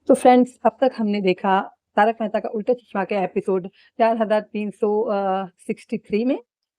तो फ्रेंड्स, अब तक हमने देखा तारक मेहता का उल्टा चश्मा के एपिसोड 4363 में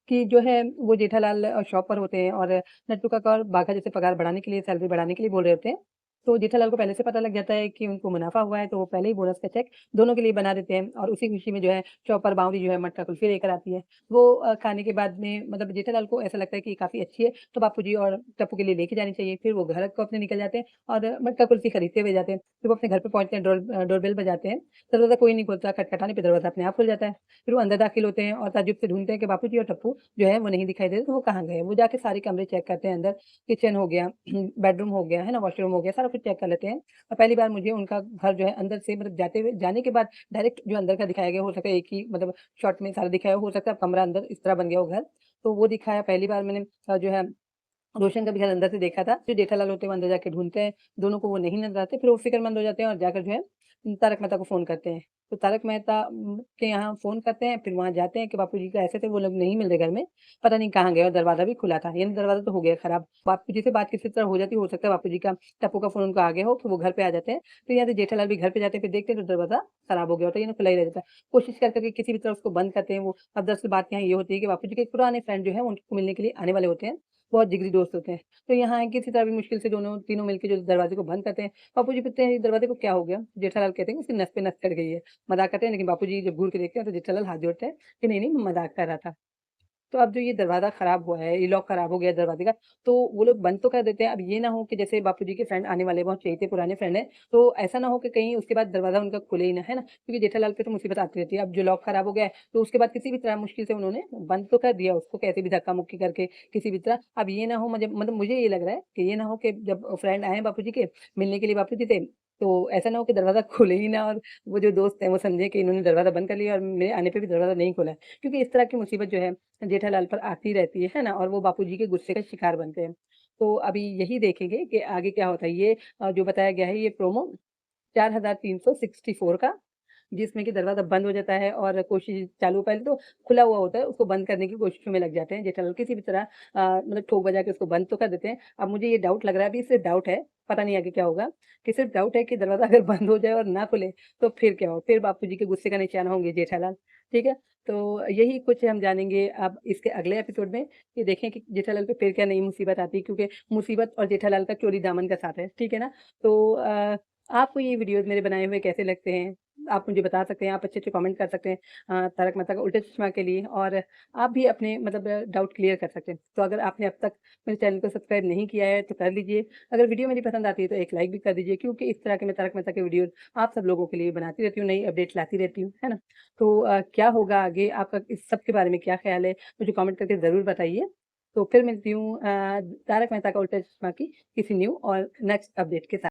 कि जो है वो जेठालाल शॉप पर होते हैं और नट्टू काका और बाघा जैसे पगार बढ़ाने के लिए, सैलरी बढ़ाने के लिए बोल रहे होते हैं। तो जेठालाल को पहले से पता लग जाता है कि उनको मुनाफ़ा हुआ है, तो वो पहले ही बोनस का चेक दोनों के लिए बना देते हैं और उसी खुशी में जो है शॉप पर बावरी जो है मटका कुल्फ़ी लेकर आती है। वो खाने के बाद में मतलब जेठालाल को ऐसा लगता है कि काफ़ी अच्छी है, तो बापूजी और टप्पू के लिए लेके जानी चाहिए। फिर वो घर को अपने निकल जाते हैं और मटका कुल्फ़ी खरीदते हुए जाते हैं। जब वो अपने घर पे पहुँचते हैं, डोरबेल बजाते हैं, दरवाज़ा कोई नहीं खोलता, खटखटाने पे दरवाज़ा अपने आप खुल जाता है। फिर वो अंदर दाखिल होते हैं और ताज्जुब से ढूँढते हैं कि बापूजी और टप्पू जो है वो नहीं दिखाई दे रहे, तो वो कहाँ गए? वो जाके सारे कमरे चेक करते हैं अंदर, किचन हो गया, बेडरूम हो गया, है ना? वॉशरूम हो गया, सारा कुछ चेक कर लेते हैं और पहली बार मुझे उनका घर जो है अंदर से मतलब जाने के बाद डायरेक्ट जो अंदर का दिखाया गया, हो सकता है एक ही मतलब शॉट में सारा दिखाया हो सकता है कमरा अंदर इस तरह बन गया हो घर। तो वो दिखाया पहली बार मैंने जो है रोशन का भी घर अंदर से देखा था। फिर जेठालाल होते हैं वो अंदर जाके ढूँढते हैं, दोनों को वो नहीं नज़र आते, फिर वो फ़िक्रमंद हो जाते हैं और जाकर जो है तारक मेहता को फ़ोन करते हैं। तो तारक मेहता के यहाँ फ़ोन करते हैं, फिर वहाँ जाते हैं कि बापूजी का ऐसे थे, वो लोग नहीं मिल रहे घर में, पता नहीं कहाँ गए और दरवाज़ा भी खुला था, यानी दरवाज़ा तो हो गया खराब। बापूजी से बात किसी तरह हो जाती, हो सकता है बापूजी का टप्पू का फ़ोन उनको आ गया हो, फिर वो घर पे आ जाते हैं। फिर यहाँ से जेठालाल भी घर पे जाते हैं, फिर देखते हैं तो दरवाज़ा खराब हो गया होता है, यानी खुला ही रह जाता है। कोशिश कर के किसी भी तरह उसको बंद करते हैं वो। अब दरअसल बात यहाँ ये होती है कि बापूजी के एक पुराने फ्रेंड जो हैं, उनको मिलने के लिए आने वाले होते हैं, बहुत जिगरी दोस्त होते हैं। तो यहाँ किसी तरह भी मुश्किल से दोनों तीनों मिलके जो दरवाज़े को बंद करते हैं। बापूजी पूछते हैं, "ये दरवाज़े को क्या हो गया?" जेठालाल कहते हैं, "उसकी नस पे नस चढ़ गई है।" मज़ाक करते हैं, लेकिन बापूजी जब घूर के देखते हैं तो जेठालाल हाथ जोड़ते हैं कि, "नहीं, नहीं, मैं मज़ाक कर रहा था।" तो अब जो ये दरवाज़ा खराब हुआ है, ये लॉक खराब हो गया है दरवाज़े का, तो वो लोग बंद तो कर देते हैं। अब ये ना हो कि जैसे बापूजी के फ्रेंड आने वाले हैं, बहुत चहेते पुराने फ्रेंड हैं, तो ऐसा ना हो कि कहीं उसके बाद दरवाज़ा उनका खुले ही ना, है ना? क्योंकि जेठालाल पे तो मुसीबत आती रहती है। अब जो लॉक खराब हो गया है, तो उसके बाद किसी भी तरह मुश्किल से उन्होंने बंद तो कर दिया उसको, कैसे भी धक्का-मुक्की करके, किसी भी तरह। अब ये ना हो मतलब मुझे ये लग रहा है कि ये ना हो कि जब फ्रेंड आए हैं बापूजी के, मिलने के लिए बापूजी से, तो ऐसा ना हो कि दरवाज़ा खुले ही ना और वो जो दोस्त हैं, वो समझे कि इन्होंने दरवाज़ा बंद कर लिया और मेरे आने पे भी दरवाज़ा नहीं खोला है। क्योंकि इस तरह की मुसीबत जो है जेठालाल पर आती रहती है ना? और वो बापूजी के गुस्से का शिकार बनते हैं। तो अभी यही देखेंगे कि आगे क्या होता है। ये जो बताया गया है ये प्रोमो 4364 का, जिसमें कि दरवाज़ा बंद हो जाता है और कोशिश चालू पहले तो खुला हुआ होता है, उसको बंद करने की कोशिशों में लग जाते हैं जेठालाल किसी भी तरह मतलब ठोक बजा के उसको बंद तो कर देते हैं। अब मुझे ये डाउट लग रहा है, अभी सिर्फ़ डाउट है, पता नहीं आगे क्या होगा, कि सिर्फ़ डाउट है कि दरवाज़ा अगर बंद हो जाए और ना खुले, तो फिर क्या हो? फिर बापूजी के गुस्से का निशाना होंगे जेठालाल, ठीक है? तो यही कुछ हम जानेंगे अब इसके अगले एपिसोड में कि देखें कि जेठालाल पे फिर क्या नई मुसीबत आती है, क्योंकि मुसीबत और जेठालाल का चोरी दामन का साथ है, ठीक है ना? तो आपको ये वीडियोज़ मेरे बनाए हुए कैसे लगते हैं? आप मुझे बता सकते हैं, आप अच्छे-अच्छे कमेंट कर सकते हैं तारक मेहता का उल्टा चश्मा के लिए और आप भी अपने मतलब डाउट क्लियर कर सकते हैं। तो अगर आपने अब तक मेरे चैनल को सब्सक्राइब नहीं किया है तो कर लीजिए। अगर वीडियो मेरी पसंद आती है तो एक लाइक भी कर दीजिए, क्योंकि इस तरह के मैं तारक मेहता के वीडियोज़ आप सब लोगों के लिए बनाती रहती हूँ, नई अपडेट लाती रहती हूँ, है ना? तो क्या होगा आगे? आपका इस सब के बारे में क्या ख़्याल है? मुझे कमेंट करके ज़रूर बताइए। तो फिर मिलती हूँ तारक मेहता का उल्टा चश्मा की किसी न्यू और नेक्स्ट अपडेट के साथ।